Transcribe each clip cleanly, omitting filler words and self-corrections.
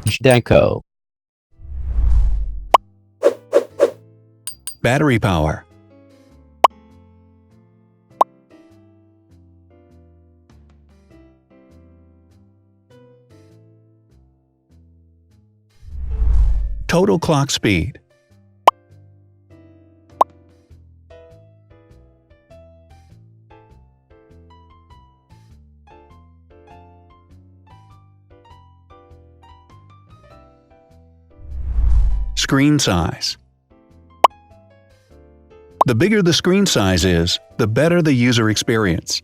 Zhdanko. Battery power. Total clock speed. Screen size. The bigger the screen size is, the better the user experience.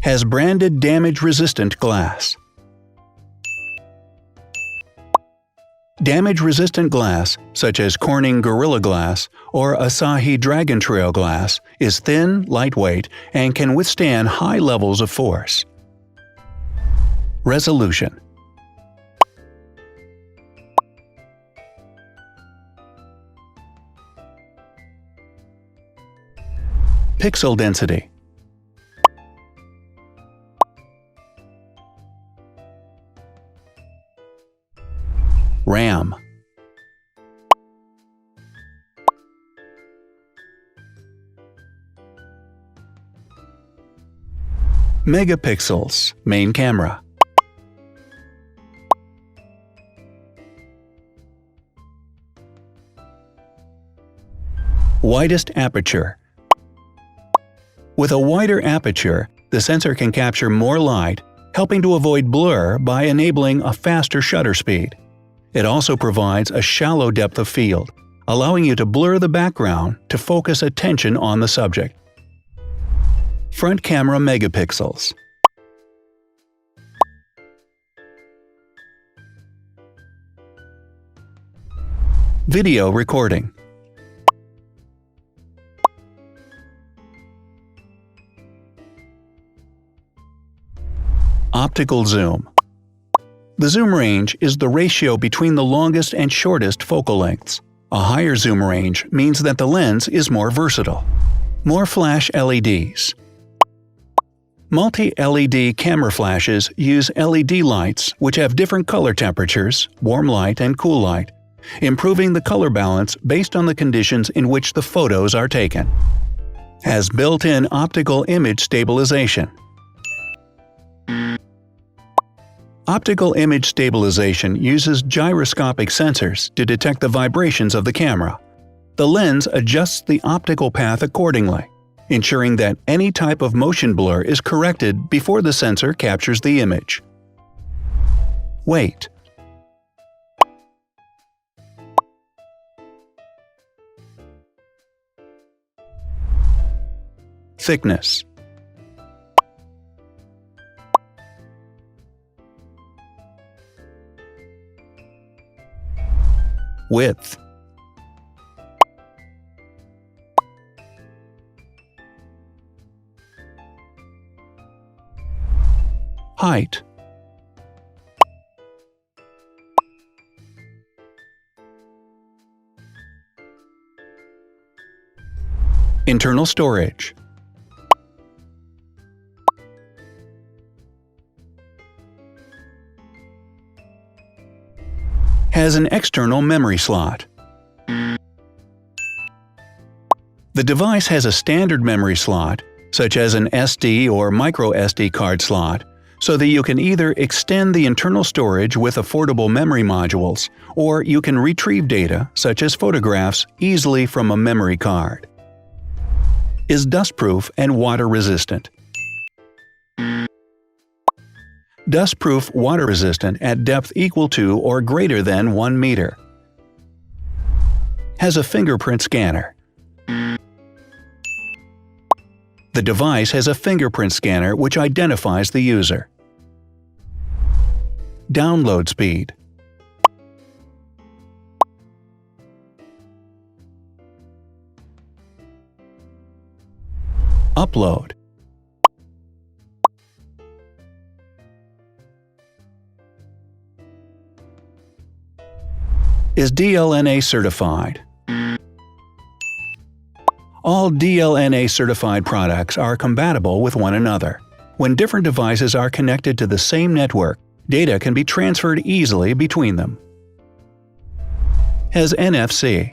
Has branded damage-resistant glass. Damage-resistant glass, such as Corning Gorilla Glass or Asahi Dragon Trail glass, is thin, lightweight, and can withstand high levels of force. Resolution. Pixel density. RAM. Megapixels, main camera. Widest aperture. With a wider aperture, the sensor can capture more light, helping to avoid blur by enabling a faster shutter speed. It also provides a shallow depth of field, allowing you to blur the background to focus attention on the subject. Front camera megapixels. Video recording. Optical zoom. The zoom range is the ratio between the longest and shortest focal lengths. A higher zoom range means that the lens is more versatile. More flash LEDs. Multi-LED camera flashes use LED lights which have different color temperatures, warm light and cool light, improving the color balance based on the conditions in which the photos are taken. Has built-in optical image stabilization. Optical image stabilization uses gyroscopic sensors to detect the vibrations of the camera. The lens adjusts the optical path accordingly, ensuring that any type of motion blur is corrected before the sensor captures the image. Weight. Thickness. Width. Height. Internal storage. Has an external memory slot. The device has a standard memory slot, such as an SD or micro SD card slot, so that you can either extend the internal storage with affordable memory modules, or you can retrieve data, such as photographs, easily from a memory card. Is dustproof and water-resistant. Dustproof water-resistant at depth equal to or greater than 1 meter. Has a fingerprint scanner. The device has a fingerprint scanner which identifies the user. Download speed. Upload. Is DLNA certified. All DLNA certified products are compatible with one another, When different devices are connected to the same network, data can be transferred easily between them. Has NFC.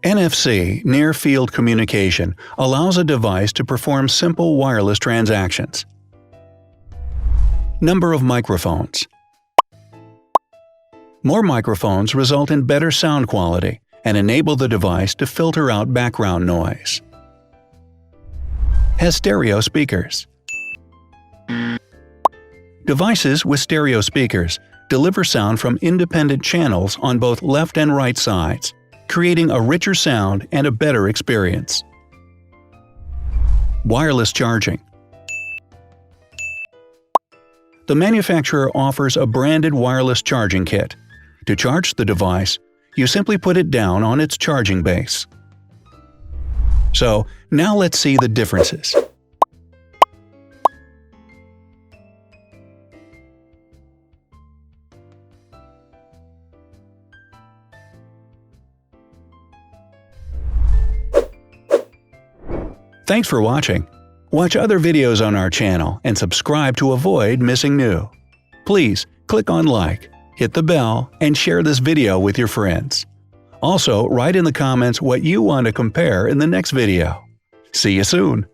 NFC, Near Field Communication, allows a device to perform simple wireless transactions. Number of microphones. More microphones result in better sound quality and enable the device to filter out background noise. Has stereo speakers. Devices with stereo speakers deliver sound from independent channels on both left and right sides, creating a richer sound and a better experience. Wireless charging. The manufacturer offers a branded wireless charging kit. To charge the device, you simply put it down on its charging base. So, now let's see the differences. Thanks for watching. Watch other videos on our channel and subscribe to avoid missing new. Please click on like, hit the bell, and share this video with your friends. Also, write in the comments what you want to compare in the next video. See you soon!